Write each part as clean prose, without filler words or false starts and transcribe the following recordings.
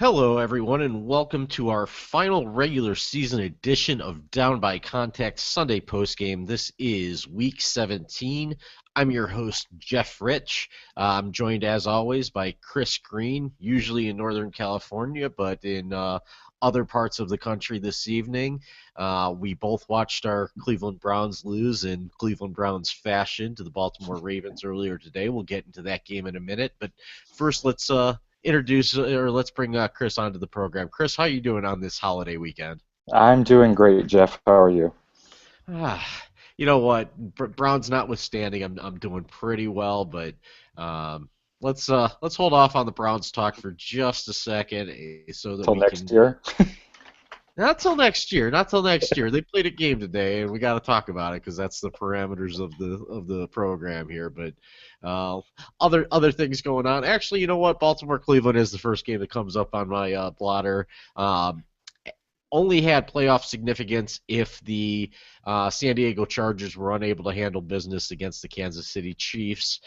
Hello, everyone, and welcome to our final regular season edition of Down by Context Sunday Postgame. This is Week 17. I'm your host, Jeff Rich. I'm joined, as always, by Chris Green, usually in Northern California, but in other parts of the country this evening. We both watched our Cleveland Browns lose in Cleveland Browns fashion to the Baltimore Ravens earlier today. We'll get into that game in a minute, but first let's bring Chris onto the program. Chris, how you doing on this holiday weekend? I'm doing great, Jeff. How are you? Ah, you know what? Browns notwithstanding, I'm doing pretty well, but um, let's hold off on the Browns talk for just a second, so that Till we next can. year. Not till next year. Not till next year. They played a game today, and we got to talk about it because that's the parameters of the program here. But uh, other things going on. Actually, you know what? Baltimore Cleveland is the first game that comes up on my blotter. Um, Only had playoff significance if the San Diego Chargers were unable to handle business against the Kansas City Chiefs.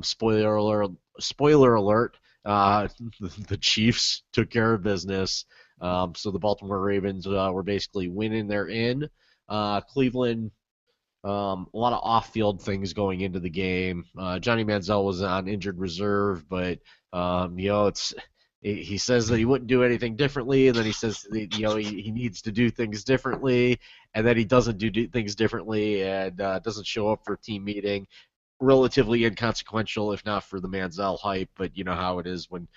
Spoiler alert! Spoiler alert! The Chiefs took care of business. So the Baltimore Ravens were basically winning their in. Cleveland, a lot of off-field things going into the game. Johnny Manziel was on injured reserve, but it's he says that he wouldn't do anything differently, and then he says that, he needs to do things differently, and then he doesn't do things differently and doesn't show up for a team meeting. Relatively inconsequential, if not for the Manziel hype, but you know how it is when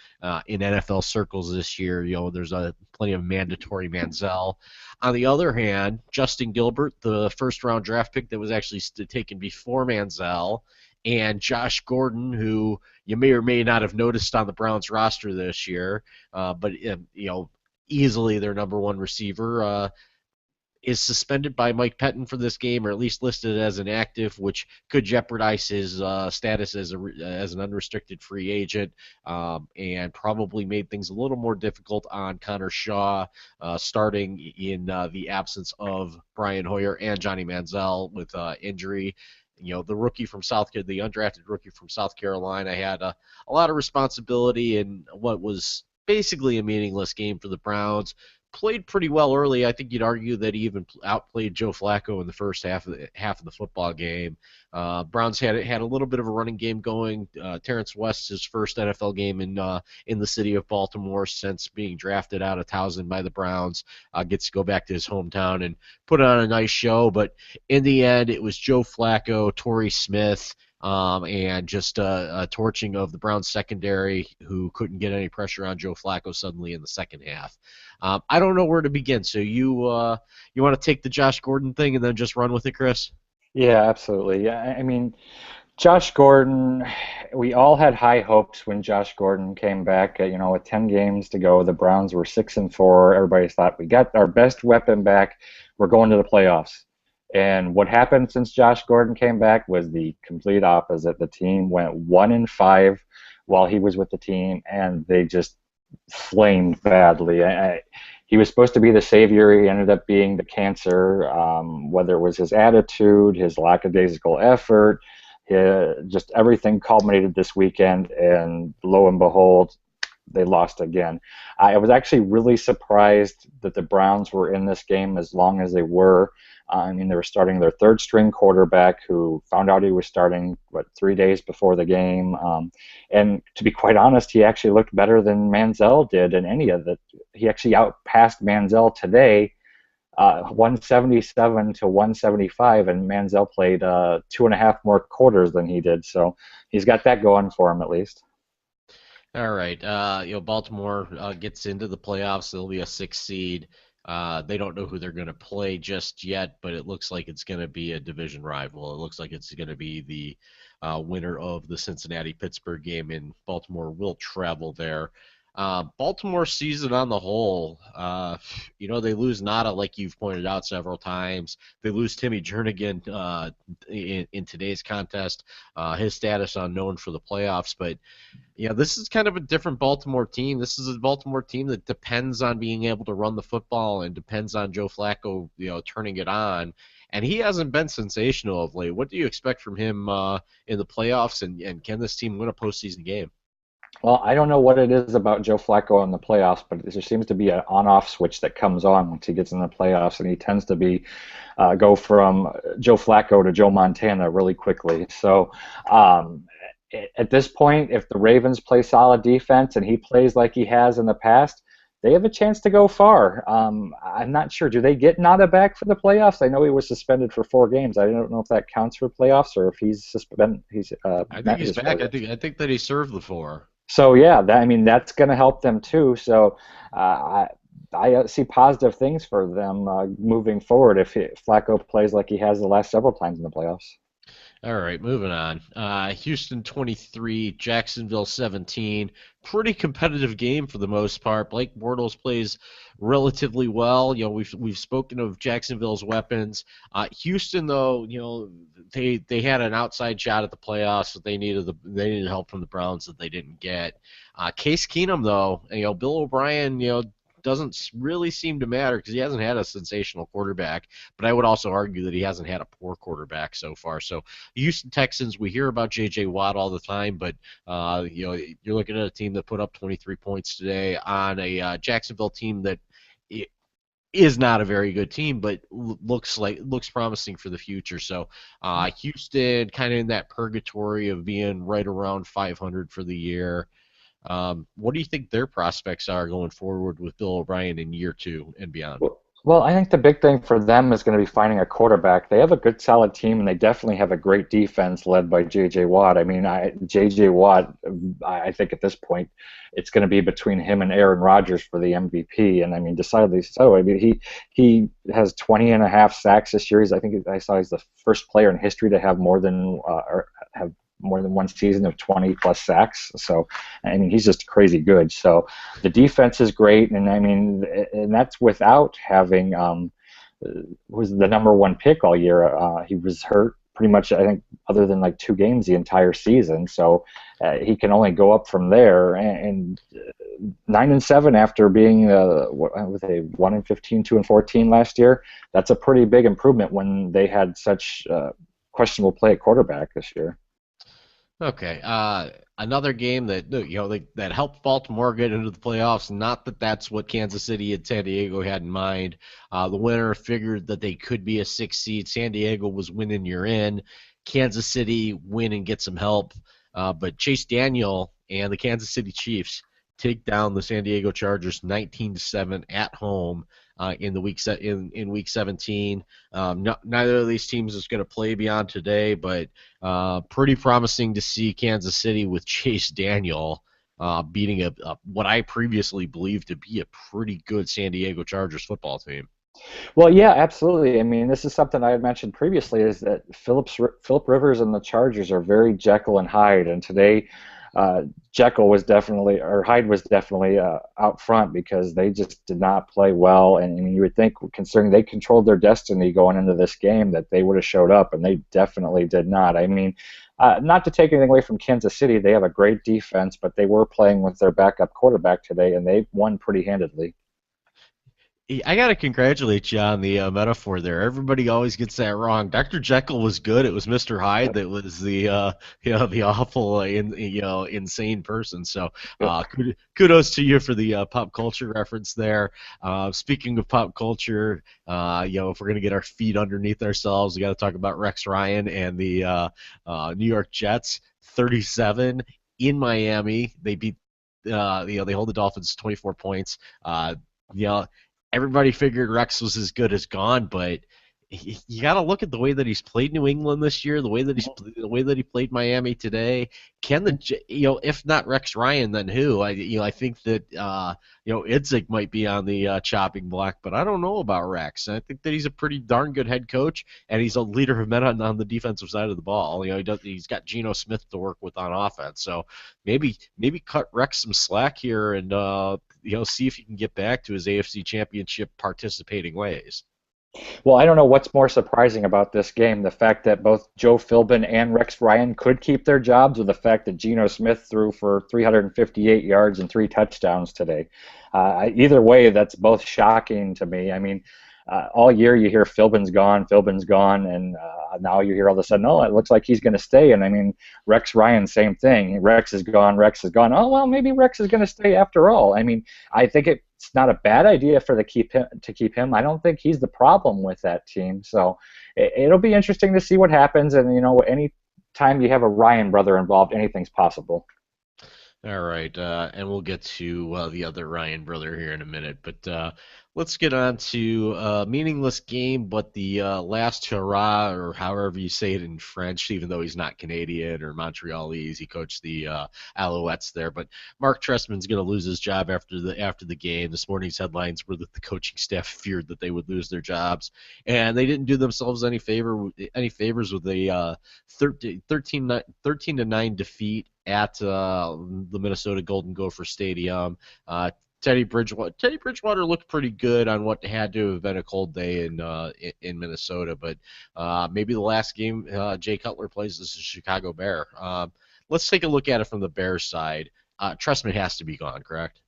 in NFL circles this year, there's plenty of mandatory Manziel. On the other hand, Justin Gilbert, the first round draft pick that was actually taken before Manziel, and Josh Gordon, who you may or may not have noticed on the Browns roster this year, but easily their number one receiver. Is suspended by Mike Pettin for this game, or at least listed as inactive, which could jeopardize his status as an unrestricted free agent, and probably made things a little more difficult on Connor Shaw, starting in the absence of Brian Hoyer and Johnny Manziel with injury. The the undrafted rookie from South Carolina, had a lot of responsibility in what was basically a meaningless game for the Browns. Played pretty well early. I think you'd argue that he even outplayed Joe Flacco in the first half of the football game. Browns had a little bit of a running game going. Terrence West's his first NFL game in the city of Baltimore since being drafted out of Towson by the Browns. Gets to go back to his hometown and put on a nice show. But in the end, it was Joe Flacco, Torrey Smith, and just a torching of the Browns secondary, who couldn't get any pressure on Joe Flacco suddenly in the second half. I don't know where to begin. So you want to take the Josh Gordon thing and then just run with it, Chris? Yeah, absolutely. Yeah, I mean, Josh Gordon, we all had high hopes when Josh Gordon came back. With 10 games to go, the Browns were 6-4. Everybody thought we got our best weapon back. We're going to the playoffs. And what happened since Josh Gordon came back was the complete opposite. The team went 1-5 while he was with the team, and they just flamed badly. He was supposed to be the savior. He ended up being the cancer, whether it was his attitude, his lackadaisical effort, just everything culminated this weekend, and lo and behold, they lost again. I was actually really surprised that the Browns were in this game as long as they were. I mean, they were starting their third string quarterback, who found out he was starting, 3 days before the game. And to be quite honest, he actually looked better than Manziel did in any of it. He actually outpassed Manziel today, 177 to 175, and Manziel played 2.5 more quarters than he did. So he's got that going for him at least. All right. Baltimore gets into the playoffs. They'll be a sixth seed. They don't know who they're going to play just yet, but it looks like it's going to be a division rival. It looks like it's going to be the winner of the Cincinnati-Pittsburgh game, and Baltimore will travel there. Baltimore season on the whole, they lose Nada, like you've pointed out several times. They lose Timmy Jernigan in today's contest. His status unknown for the playoffs, but yeah, this is kind of a different Baltimore team. This is a Baltimore team that depends on being able to run the football and depends on Joe Flacco, turning it on. And he hasn't been sensational of late. What do you expect from him in the playoffs, and can this team win a postseason game? Well, I don't know what it is about Joe Flacco in the playoffs, but there seems to be an on-off switch that comes on once he gets in the playoffs, and he tends to be go from Joe Flacco to Joe Montana really quickly. So um, at this point, if the Ravens play solid defense and he plays like he has in the past, they have a chance to go far. I'm not sure. Do they get Nada back for the playoffs? I know he was suspended for 4 games. I don't know if that counts for playoffs or if he's suspended. He's I think met he's his back. I quota. think that he served the four. So yeah, I mean that's going to help them too. So I see positive things for them moving forward if Flacco plays like he has the last several times in the playoffs. All right, moving on. Houston 23, Jacksonville 17. Pretty competitive game for the most part. Blake Bortles plays relatively well. We've spoken of Jacksonville's weapons. Houston, though, they had an outside shot at the playoffs, but they needed help from the Browns that they didn't get. Case Keenum, though, Bill O'Brien, doesn't really seem to matter because he hasn't had a sensational quarterback, but I would also argue that he hasn't had a poor quarterback so far. So Houston Texans, we hear about J.J. Watt all the time, but you're looking at a team that put up 23 points today on a Jacksonville team that is not a very good team, but looks promising for the future. So Houston kind of in that purgatory of being right around 500 for the year. What do you think their prospects are going forward with Bill O'Brien in year two and beyond? Well, I think the big thing for them is going to be finding a quarterback. They have a good, solid team, and they definitely have a great defense led by J.J. Watt. I mean, J.J. Watt, I think at this point, it's going to be between him and Aaron Rodgers for the MVP. And I mean, decidedly so. I mean, he has 20 and a half sacks this year. I think I saw he's the first player in history to have more than or have more than one season of 20 plus sacks. So, I mean, he's just crazy good. So, the defense is great, and I mean, and that's without having was the number one pick all year. He was hurt pretty much, I think, other than like 2 games the entire season. So he can only go up from there. And 9-7 after being with a 1-15, 2-14 last year, that's a pretty big improvement when they had such questionable play at quarterback this year. Okay. Another game that that helped Baltimore get into the playoffs. Not that that's what Kansas City and San Diego had in mind. The winner figured that they could be a 6 seed. San Diego was winning, you're in. Kansas City win and get some help. But Chase Daniel and the Kansas City Chiefs take down the San Diego Chargers 19-7 at home in the in week 17. Neither of these teams is going to play beyond today, but pretty promising to see Kansas City with Chase Daniel beating what I previously believed to be a pretty good San Diego Chargers football team. Well, yeah, absolutely. I mean, this is something I had mentioned previously is that Philip Rivers and the Chargers are very Jekyll and Hyde, and today Jekyll was definitely, or Hyde was definitely out front because they just did not play well. And I mean, you would think, considering they controlled their destiny going into this game, that they would have showed up, and they definitely did not. I mean, not to take anything away from Kansas City, they have a great defense, but they were playing with their backup quarterback today, and they won pretty handedly. I gotta congratulate you on the metaphor there. Everybody always gets that wrong. Dr. Jekyll was good. It was Mr. Hyde that was the the awful insane person. So kudos to you for the pop culture reference there. Speaking of pop culture, if we're gonna get our feet underneath ourselves, we got to talk about Rex Ryan and the New York Jets. 37 in Miami. They beat they hold the Dolphins 24 points. You know, everybody figured Rex was as good as gone, but you got to look at the way that he's played New England this year, the way that he played Miami today. Can if not Rex Ryan, then who? I think that Idzik might be on the chopping block, but I don't know about Rex. I think that he's a pretty darn good head coach, and he's a leader of men on the defensive side of the ball. He's got Geno Smith to work with on offense, so maybe cut Rex some slack here and see if he can get back to his AFC Championship participating ways. Well, I don't know what's more surprising about this game, the fact that both Joe Philbin and Rex Ryan could keep their jobs, or the fact that Geno Smith threw for 358 yards and 3 touchdowns today. Either way, that's both shocking to me. I mean, all year you hear Philbin's gone, and now you hear all of a sudden, oh, it looks like he's going to stay. And I mean, Rex Ryan, same thing. Rex is gone. Rex is gone. Oh well, maybe Rex is going to stay after all. I mean, I think it's not a bad idea for the to keep him. I don't think he's the problem with that team. So it'll be interesting to see what happens. And any time you have a Ryan brother involved, anything's possible. All right, and we'll get to the other Ryan brother here in a minute, but let's get on to meaningless game, but the last hurrah, or however you say it in French, even though he's not Canadian or Montrealese, he coached the Alouettes there. But Mark Trestman's going to lose his job after the game. This morning's headlines were that the coaching staff feared that they would lose their jobs, and they didn't do themselves any favors with a 13 to 9 defeat at the Minnesota Golden Gopher Stadium. Teddy Bridgewater looked pretty good on what had to have been a cold day in Minnesota, but maybe the last game Jay Cutler plays this is Chicago Bear. Let's take a look at it from the Bears side. Trestman has to be gone, correct?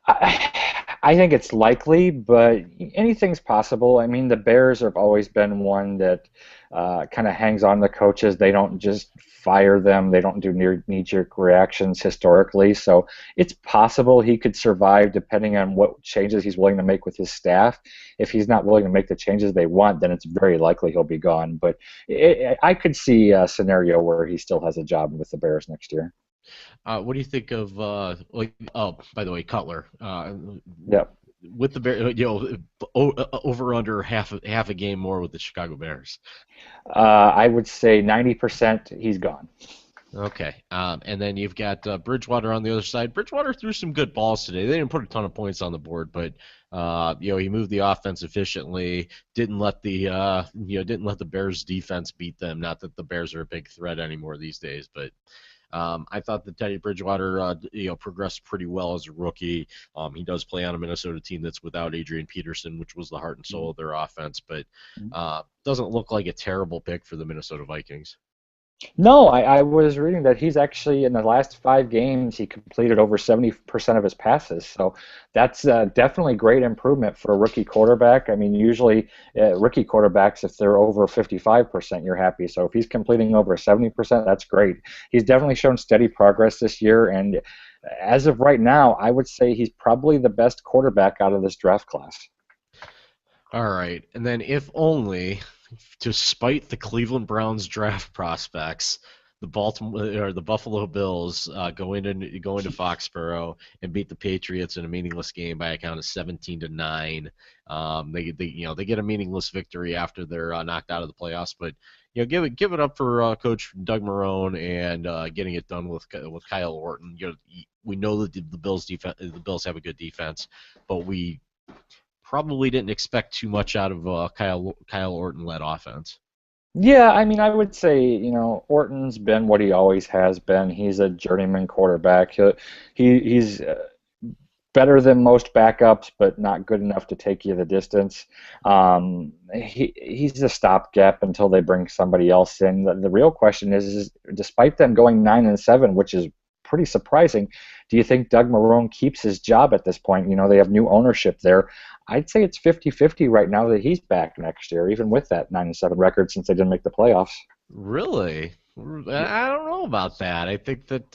I think it's likely, but anything's possible. I mean, the Bears have always been one that kind of hangs on the coaches. They don't just fire them. They don't do knee-jerk reactions historically. So it's possible he could survive depending on what changes he's willing to make with his staff. If he's not willing to make the changes they want, then it's very likely he'll be gone. But I could see a scenario where he still has a job with the Bears next year. What do you think of oh, by the way, Cutler? Yep. With the Bears, over under half a game more with the Chicago Bears. I would say 90% he's gone. Okay, and then you've got Bridgewater on the other side. Bridgewater threw some good balls today. They didn't put a ton of points on the board, but he moved the offense efficiently. Didn't let the Bears defense beat them. Not that the Bears are a big threat anymore these days, but. I thought that Teddy Bridgewater, progressed pretty well as a rookie. He does play on a Minnesota team that's without Adrian Peterson, which was the heart and soul of their offense, but doesn't look like a terrible pick for the Minnesota Vikings. No, I was reading that he's actually in the last 5 games he completed over 70% of his passes. So that's definitely great improvement for a rookie quarterback. I mean, usually rookie quarterbacks, if they're over 55%, you're happy. So if he's completing over 70%, that's great. He's definitely shown steady progress this year, and as of right now, I would say he's probably the best quarterback out of this draft class. All right, and then if only, to spite the Cleveland Browns draft prospects, the Buffalo Bills go into Foxborough and beat the Patriots in a meaningless game by a count of 17 to 9. They get a meaningless victory after they're knocked out of the playoffs, but give it up for Coach Doug Marrone and getting it done with Kyle Orton. We know that the Bills have a good defense, but we probably didn't expect too much out of Kyle Orton-led offense. Yeah, I mean, I would say, Orton's been what he always has been. He's a journeyman quarterback. He's better than most backups, but not good enough to take you the distance. He's a stopgap until they bring somebody else in. The real question is, despite them going 9-7, which is pretty surprising, do you think Doug Marrone keeps his job at this point? They have new ownership there. I'd say it's 50-50 right now that he's back next year, even with that 9-7 record since they didn't make the playoffs. Really? I don't know about that. I think that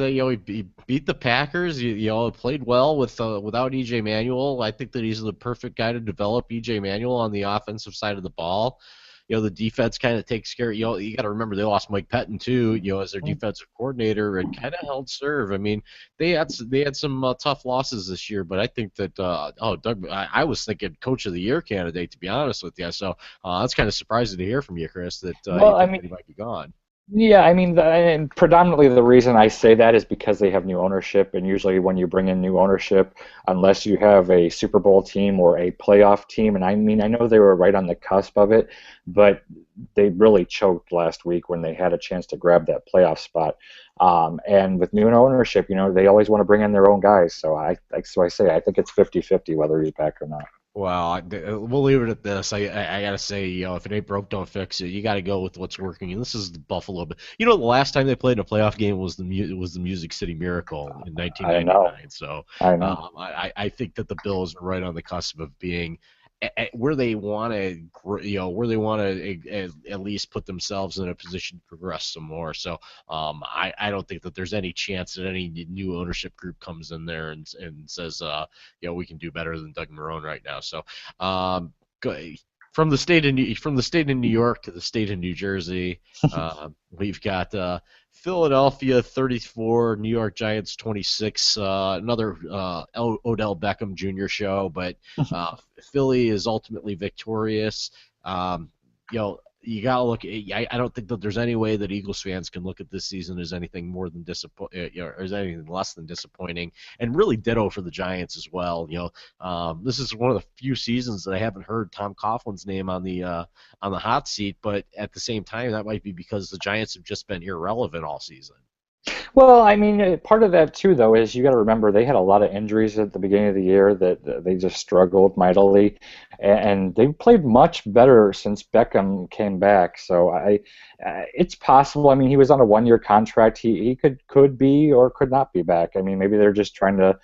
he beat the Packers. He played well without E.J. Manuel. I think that he's the perfect guy to develop E.J. Manuel on the offensive side of the ball. The defense kind of takes care. You got to remember they lost Mike Pettin too. As their defensive coordinator and kind of held serve. I mean, they had some tough losses this year, but I think that Doug, I was thinking Coach of the Year candidate, to be honest with you. So that's kind of surprising to hear from you, Chris, that he might be gone. Yeah, I mean, and predominantly the reason I say that is because they have new ownership, and usually when you bring in new ownership, unless you have a Super Bowl team or a playoff team, and I mean, I know they were right on the cusp of it, but they really choked last week when they had a chance to grab that playoff spot. And with new ownership, they always want to bring in their own guys, so I say I think it's 50-50 whether he's back or not. Well, we'll leave it at this. I gotta say, if it ain't broke, don't fix it. You gotta go with what's working, and this is the Buffalo. The last time they played in a playoff game was the Music City Miracle in 1999. I know. So I think that the Bills are right on the cusp of being where they want to, where they want to at least put themselves in a position to progress some more. So I don't think that there's any chance that any new ownership group comes in there and says, we can do better than Doug Marrone right now. So um, from the state of New York to the state of New Jersey, we've got Philadelphia 34, New York Giants 26. Another Odell Beckham Jr. show, but Philly is ultimately victorious. You got to look. I don't think that there's any way that Eagles fans can look at this season as anything more than or as anything less than disappointing, and really ditto for the Giants as well. This is one of the few seasons that I haven't heard Tom Coughlin's name on the hot seat, but at the same time, that might be because the Giants have just been irrelevant all season. Well, I mean, part of that too, though, is you got to remember they had a lot of injuries at the beginning of the year that they just struggled mightily, and they played much better since Beckham came back. So it's possible. I mean, he was on a one-year contract. He could be or could not be back. I mean, maybe they're just trying to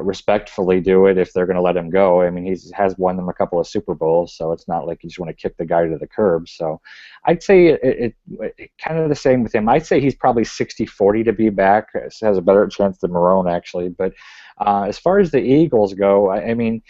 respectfully do it if they're going to let him go. I mean, he has won them a couple of Super Bowls, so it's not like you just want to kick the guy to the curb. So I'd say it kind of the same with him. I'd say he's probably 60-40 to be back. Has a better chance than Marrone, actually. But as far as the Eagles go, I mean,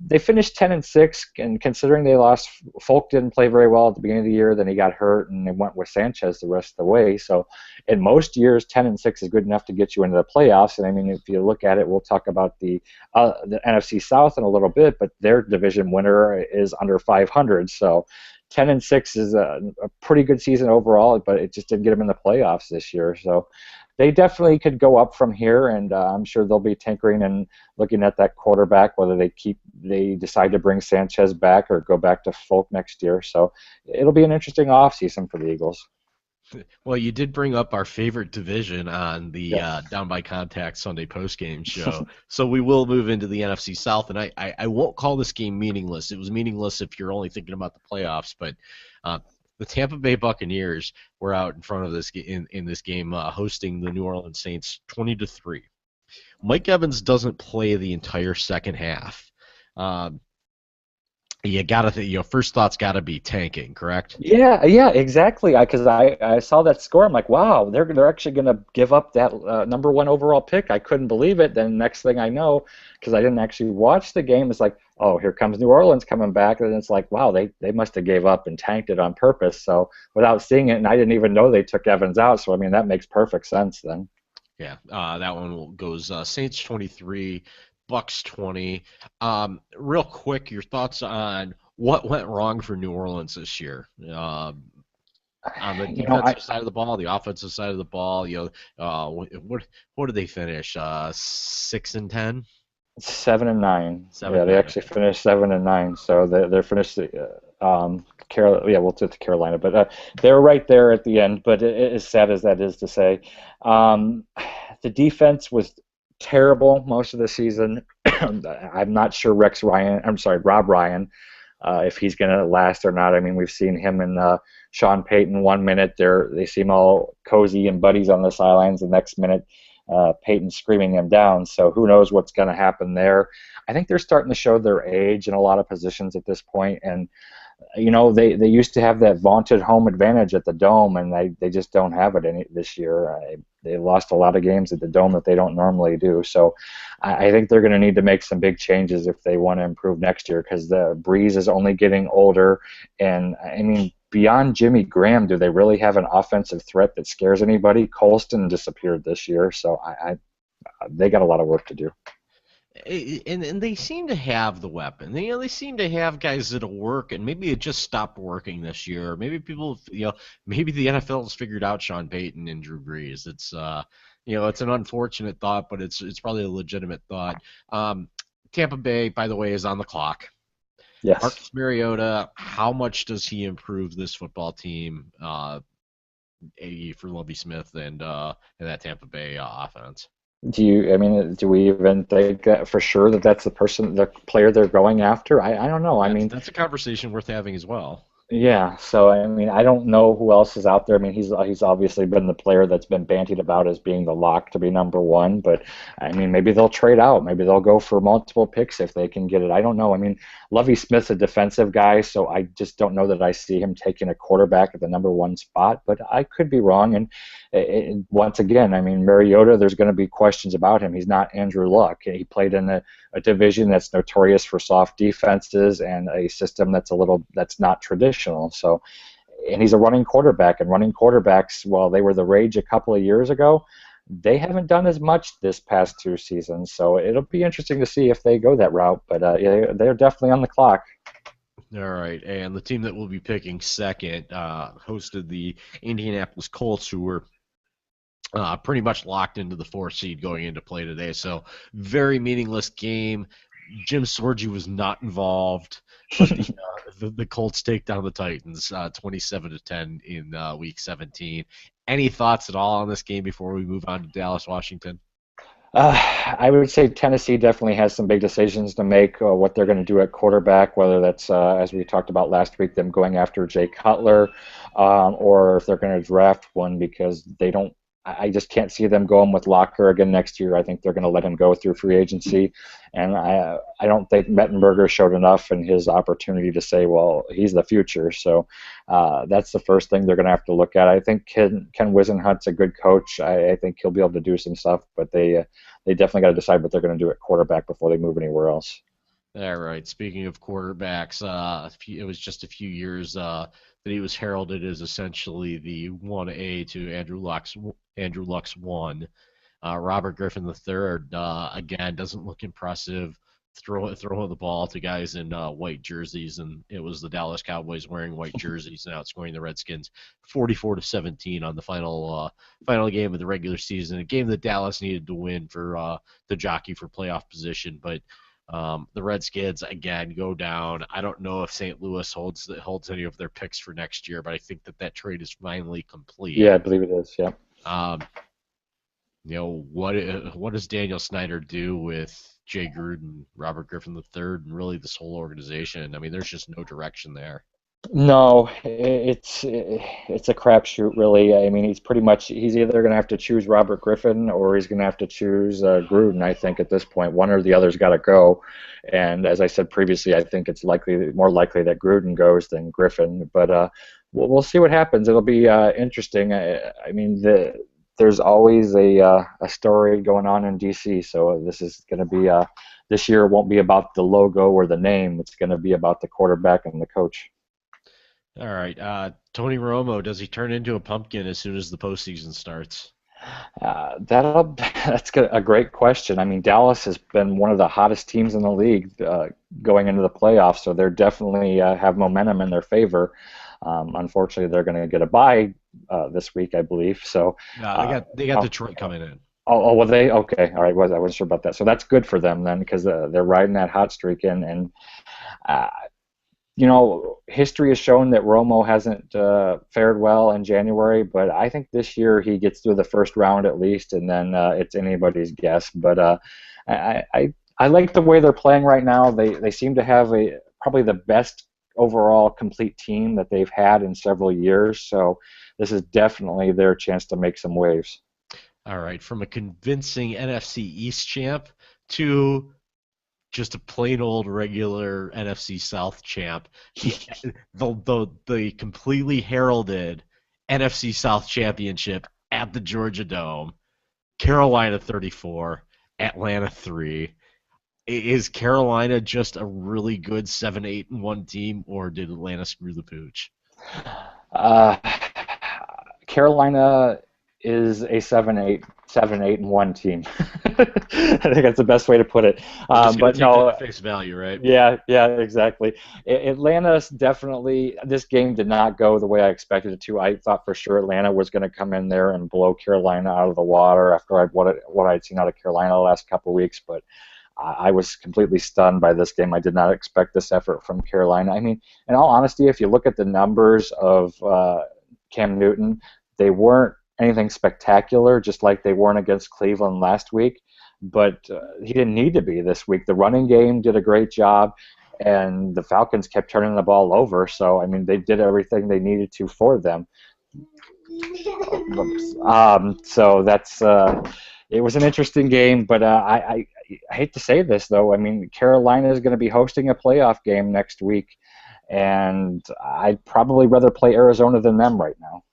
they finished 10-6, and considering they lost, Folk didn't play very well at the beginning of the year. Then he got hurt, and they went with Sanchez the rest of the way. So, in most years, 10-6 is good enough to get you into the playoffs. And I mean, if you look at it, we'll talk about the NFC South in a little bit, but their division winner is under 500. So, 10-6 is a pretty good season overall, but it just didn't get them in the playoffs this year. So they definitely could go up from here, and I'm sure they'll be tinkering and looking at that quarterback, whether they decide to bring Sanchez back or go back to Folk next year. So it'll be an interesting offseason for the Eagles. Well, you did bring up our favorite division on the Yes. Down by Contact Sunday postgame show. So we will move into the NFC South, and I won't call this game meaningless. It was meaningless if you're only thinking about the playoffs, but the Tampa Bay Buccaneers were out in front of this in this game, hosting the New Orleans Saints 20-3. Mike Evans doesn't play the entire second half. You gotta first thought's gotta be tanking, correct? Yeah, exactly. Because I saw that score. I'm like, wow, they're actually going to give up that number one overall pick. I couldn't believe it. Then next thing I know, because I didn't actually watch the game, it's like, oh, here comes New Orleans coming back, and it's like, wow, they must have gave up and tanked it on purpose. So without seeing it, and I didn't even know they took Evans out. So I mean, that makes perfect sense then. Yeah, that one goes Saints 23, Bucks 20. Real quick, your thoughts on what went wrong for New Orleans this year? On the You know, I defensive side of the ball, the offensive side of the ball, what did they finish? 6-10, 7-9. seven Yeah, and they nine. actually finished 7-9. So they're finished. Carolina, yeah, we'll do it to Carolina, but they're right there at the end. But as sad as that is to say, um, the defense was terrible most of the season. I'm not sure Rob Ryan, if he's going to last or not. I mean, we've seen him and Sean Payton 1 minute. They seem all cozy and buddies on the sidelines. The next minute, Payton screaming them down. So who knows what's going to happen there? I think they're starting to show their age in a lot of positions at this point, and they used to have that vaunted home advantage at the Dome, and they just don't have it this year. They lost a lot of games at the Dome that they don't normally do. So I think they're going to need to make some big changes if they want to improve next year, because the Breeze is only getting older, and I mean, beyond Jimmy Graham, do they really have an offensive threat that scares anybody? Colston disappeared this year, so they got a lot of work to do. And they seem to have the weapon. They seem to have guys that'll work, and maybe it just stopped working this year. Maybe maybe the NFL has figured out Sean Payton and Drew Brees. It's an unfortunate thought, but it's probably a legitimate thought. Tampa Bay, by the way, is on the clock. Yes. Marcus Mariota, how much does he improve this football team for Lovie Smith and that Tampa Bay offense? Do we even think that for sure that that's the player they're going after? I don't know. I mean, That's a conversation worth having as well. Yeah, so I mean, I don't know who else is out there. I mean, he's obviously been the player that's been bantied about as being the lock to be number one, but I mean, maybe they'll trade out. Maybe they'll go for multiple picks if they can get it. I don't know. I mean, Lovie Smith's a defensive guy, so I just don't know that I see him taking a quarterback at the number one spot, but I could be wrong. And once again, I mean, Mariota, there's going to be questions about him. He's not Andrew Luck. He played in a division that's notorious for soft defenses and a system that's not traditional. So, and he's a running quarterback, and running quarterbacks, while they were the rage a couple of years ago, they haven't done as much this past two seasons. So it'll be interesting to see if they go that route. But yeah, they're definitely on the clock. All right, and the team that we'll be picking second hosted the Indianapolis Colts, who were pretty much locked into the 4th seed going into play today. So very meaningless game. Jim Sorgi was not involved, but the Colts take down the Titans 27-10 in Week 17. Any thoughts at all on this game before we move on to Dallas, Washington? I would say Tennessee definitely has some big decisions to make. What they're going to do at quarterback, whether that's as we talked about last week, them going after Jay Cutler, or if they're going to draft one because they don't. I just can't see them going with Locker again next year. I think they're going to let him go through free agency, and I don't think Mettenberger showed enough in his opportunity to say, well, he's the future. So that's the first thing they're going to have to look at. I think Ken Wisenhunt's a good coach. I think he'll be able to do some stuff, but they definitely got to decide what they're going to do at quarterback before they move anywhere else. All right. Speaking of quarterbacks, it was just a few years that he was heralded as essentially the 1A to Andrew Luck's 1. Robert Griffin III, again, doesn't look impressive. Throwing the ball to guys in white jerseys, and it was the Dallas Cowboys wearing white jerseys and outscoring the Redskins 44-17 on the final game of the regular season. A game that Dallas needed to win for the jockey for playoff position, but the Redskins again go down. I don't know if St. Louis holds any of their picks for next year, but I think that trade is finally complete. Yeah, I believe it is. Yeah. Um, what does Daniel Snyder do with Jay Gruden, Robert Griffin III, and really this whole organization? I mean, there's just no direction there. No, it's a crapshoot, really. I mean, he's either going to have to choose Robert Griffin or he's going to have to choose Gruden. I think at this point, one or the other's got to go. And as I said previously, I think it's more likely that Gruden goes than Griffin. But we'll see what happens. It'll be interesting. I mean, there's always a story going on in DC, so this is going to be this year. It won't be about the logo or the name. It's going to be about the quarterback and the coach. All right, Tony Romo, does he turn into a pumpkin as soon as the postseason starts? That's a great question. I mean, Dallas has been one of the hottest teams in the league going into the playoffs, so they're definitely have momentum in their favor. Unfortunately, they're going to get a bye this week, I believe. So they got Detroit coming in. Well, okay, all right. I wasn't sure about that. So that's good for them then, because they're riding that hot streak in, and uh, history has shown that Romo hasn't fared well in January, but I think this year he gets through the first round at least, and then it's anybody's guess. But I like the way they're playing right now. They seem to have probably the best overall complete team that they've had in several years. So this is definitely their chance to make some waves. All right, from a convincing NFC East champ to just a plain old regular NFC South champ. The completely heralded NFC South championship at the Georgia Dome. Carolina 34, Atlanta 3. Is Carolina just a really good 7-8-1 team, or did Atlanta screw the pooch? Uh, Carolina is a 7-8-1 team. I think that's the best way to put it. But no, at face value, right? Yeah, exactly. Atlanta's definitely. This game did not go the way I expected it to. I thought for sure Atlanta was going to come in there and blow Carolina out of the water after what I'd seen out of Carolina the last couple of weeks, but I was completely stunned by this game. I did not expect this effort from Carolina. I mean, in all honesty, if you look at the numbers of Cam Newton, they weren't anything spectacular, just like they weren't against Cleveland last week. But he didn't need to be this week. The running game did a great job. and the Falcons kept turning the ball over. So I mean, they did everything they needed to for them. So that's it was an interesting game, but I hate to say this though. I mean, Carolina is going to be hosting a playoff game next week, and I'd probably rather play Arizona than them right now.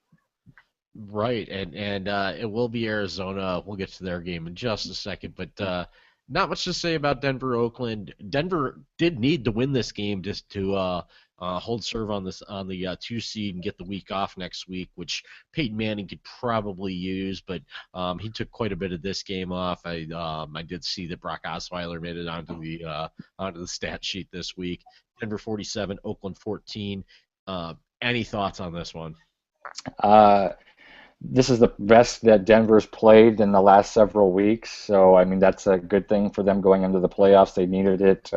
Right, and it will be Arizona. We'll get to their game in just a second, but not much to say about Denver, Oakland. Denver did need to win this game just to hold serve on this on the 2 seed and get the week off next week, which Peyton Manning could probably use, but he took quite a bit of this game off. I did see that Brock Osweiler made it onto the stat sheet this week. Denver 47, Oakland 14. Any thoughts on this one? Uh, this is the best that Denver's played in the last several weeks. So, I mean, that's a good thing for them going into the playoffs. They needed it.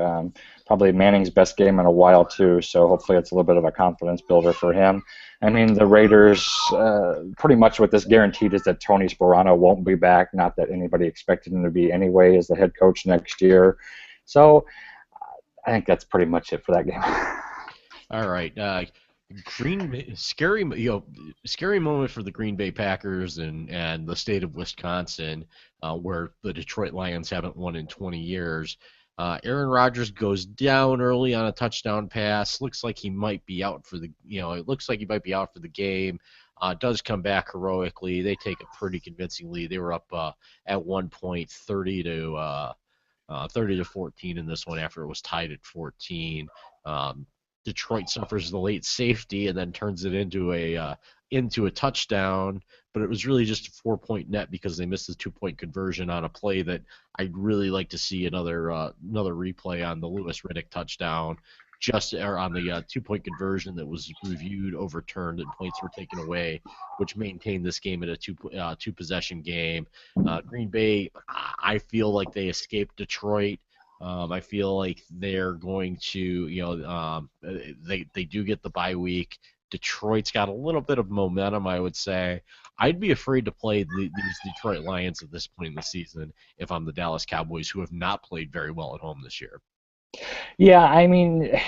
Probably Manning's best game in a while, too. So, hopefully, it's a little bit of a confidence builder for him. I mean, the Raiders, pretty much what this guaranteed is that Tony Sparano won't be back. Not that anybody expected him to be anyway as the head coach next year. So, I think that's pretty much it for that game. All right. Scary, scary moment for the Green Bay Packers and the state of Wisconsin, where the Detroit Lions haven't won in 20 years. Aaron Rodgers goes down early on a touchdown pass. Looks like he might be out for the, it looks like he might be out for the game. Does come back heroically. They take a pretty convincing lead. They were up at one point 30 to 14 in this one after it was tied at 14. Detroit suffers the late safety and then turns it into a touchdown, but it was really just a 4-point net because they missed the 2-point conversion on a play that I'd really like to see another replay on the Lewis Riddick touchdown, or on the 2-point conversion that was reviewed, overturned, and points were taken away, which maintained this game at a two possession game. Green Bay, I feel like they escaped Detroit. I feel like they're going to, they do get the bye week. Detroit's got a little bit of momentum, I would say. I'd be afraid to play these Detroit Lions at this point in the season if I'm the Dallas Cowboys, who have not played very well at home this year. Yeah, I mean,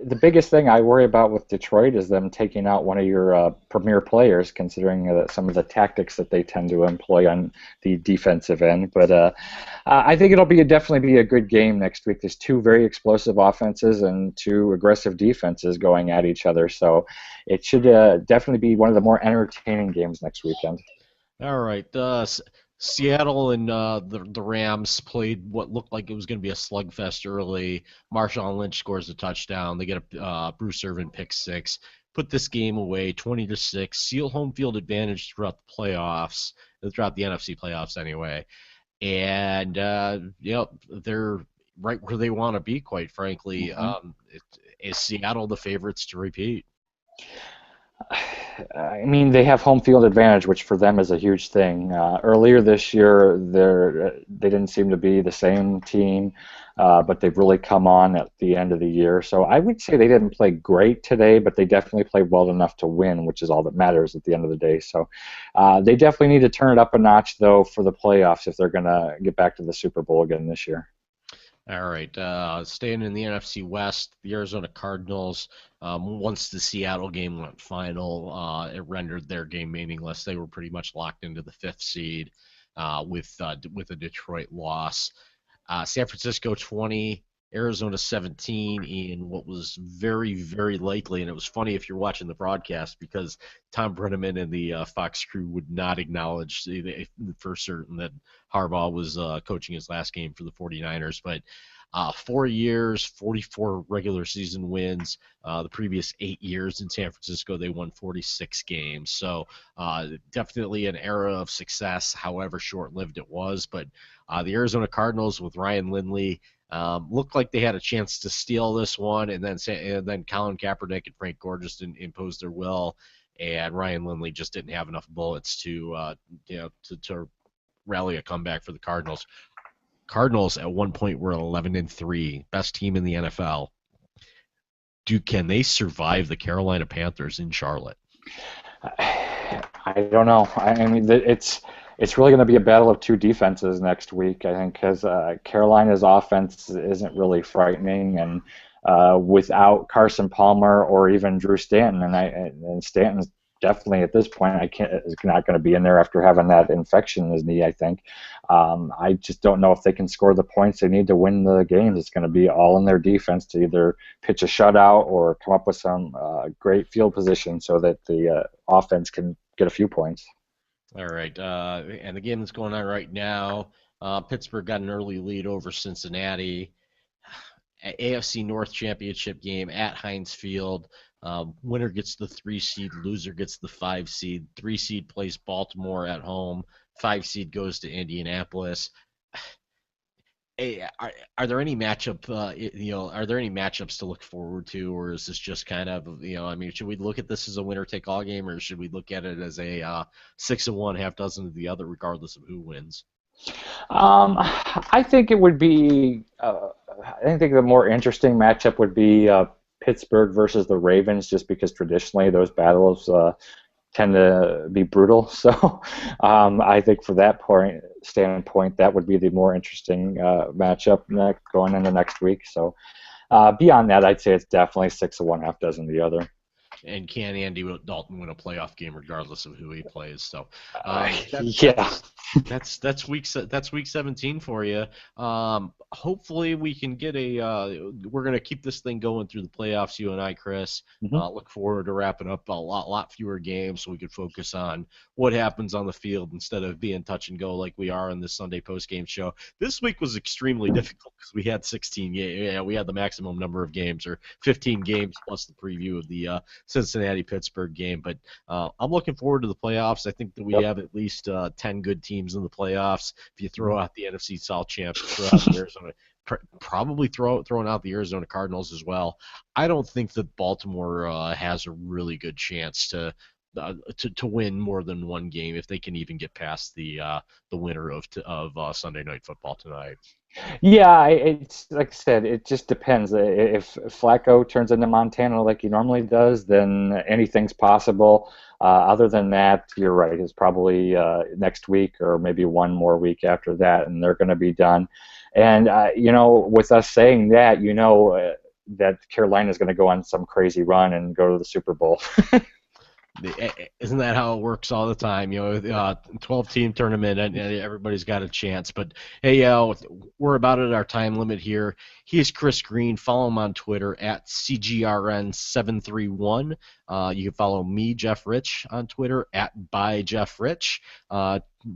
the biggest thing I worry about with Detroit is them taking out one of your premier players, considering some of the tactics that they tend to employ on the defensive end. But I think it'll definitely be a good game next week. There's two very explosive offenses and two aggressive defenses going at each other, so it should definitely be one of the more entertaining games next weekend. All right. Seattle and the Rams played what looked like it was going to be a slugfest early. Marshawn Lynch scores a touchdown. They get a Bruce Irvin pick six. Put this game away, 20-6. Seal home field advantage throughout the playoffs, throughout the NFC playoffs anyway. And they're right where they want to be, quite frankly. Mm-hmm. Is Seattle the favorites to repeat? I mean, they have home field advantage, which for them is a huge thing. Earlier this year, they didn't seem to be the same team, but they've really come on at the end of the year. So I would say they didn't play great today, but they definitely played well enough to win, which is all that matters at the end of the day. So they definitely need to turn it up a notch, though, for the playoffs if they're going to get back to the Super Bowl again this year. All right, staying in the NFC West, the Arizona Cardinals, once the Seattle game went final, it rendered their game meaningless. They were pretty much locked into the 5th seed with a Detroit loss. San Francisco 20, Arizona 17 in what was very, very likely, and it was funny if you're watching the broadcast because Tom Brenneman and the Fox crew would not acknowledge for certain that Harbaugh was coaching his last game for the 49ers, but 4 years, 44 regular season wins. The previous 8 years in San Francisco, they won 46 games. So definitely an era of success, however short-lived it was. But the Arizona Cardinals with Ryan Lindley looked like they had a chance to steal this one, and then Colin Kaepernick and Frank Gore just imposed their will, and Ryan Lindley just didn't have enough bullets to rally a comeback for the Cardinals. Cardinals at one point were 11-3, best team in the NFL. Can they survive the Carolina Panthers in Charlotte? I don't know. I mean, it's really going to be a battle of two defenses next week, I think, because Carolina's offense isn't really frightening, and without Carson Palmer or even Drew Stanton, and Stanton's definitely at this point I can't is not going to be in there after having that infection in his knee. I think I just don't know if they can score the points they need to win the games. It's going to be all in their defense to either pitch a shutout or come up with some great field position so that the offense can get a few points. All right, and the game that's going on right now, Pittsburgh got an early lead over Cincinnati. AFC North Championship game at Heinz Field. Winner gets the 3 seed, loser gets the 5 seed. 3 seed plays Baltimore at home. 5 seed goes to Indianapolis. Hey, are there any are there any matchups to look forward to, or is this just kind of, I mean, should we look at this as a winner take all game, or should we look at it as a 6-1, half dozen of the other, regardless of who wins? I think it would be. I think the more interesting matchup would be Pittsburgh versus the Ravens, just because traditionally those battles tend to be brutal. So I think for that standpoint, that would be the more interesting matchup going into next week. So beyond that, I'd say it's definitely 6-1, half dozen the other. And can Andy Dalton win a playoff game regardless of who he plays? So yeah. that's week 17 for you. Hopefully we can get we're gonna keep this thing going through the playoffs, you and I, Chris. Mm-hmm. Look forward to wrapping up a lot fewer games so we could focus on what happens on the field instead of being touch and go like we are on this Sunday post game show. This week was extremely difficult because we had 16 games. Yeah, we had the maximum number of games, or 15 games plus the preview of the Cincinnati-Pittsburgh game. But I'm looking forward to the playoffs. I think that we have at least 10 good teams in the playoffs. If you throw out the NFC South champs, throw out the Arizona, probably throwing out the Arizona Cardinals as well. I don't think that Baltimore has a really good chance to win more than one game if they can even get past the winner of Sunday Night Football tonight. Yeah, it's like I said, it just depends. If Flacco turns into Montana like he normally does, then anything's possible. Other than that, you're right. It's probably next week or maybe one more week after that, and they're going to be done. And with us saying that, that Carolina's going to go on some crazy run and go to the Super Bowl. Isn't that how it works all the time? 12-team tournament, and everybody's got a chance. But hey, we're about at our time limit here. He's Chris Green. Follow him on Twitter at CGRN731. You can follow me, Jeff Rich, on Twitter at ByJeffRich.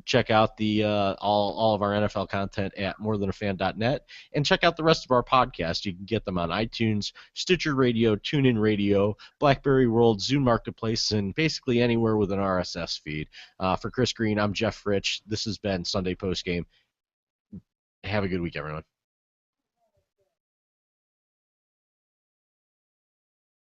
Check out the all of our NFL content at morethanafan.net, and check out the rest of our podcasts. You can get them on iTunes, Stitcher Radio, TuneIn Radio, BlackBerry World, Zune Marketplace, and basically anywhere with an RSS feed. For Chris Green, I'm Jeff Rich. This has been Sunday Postgame. Have a good week, everyone.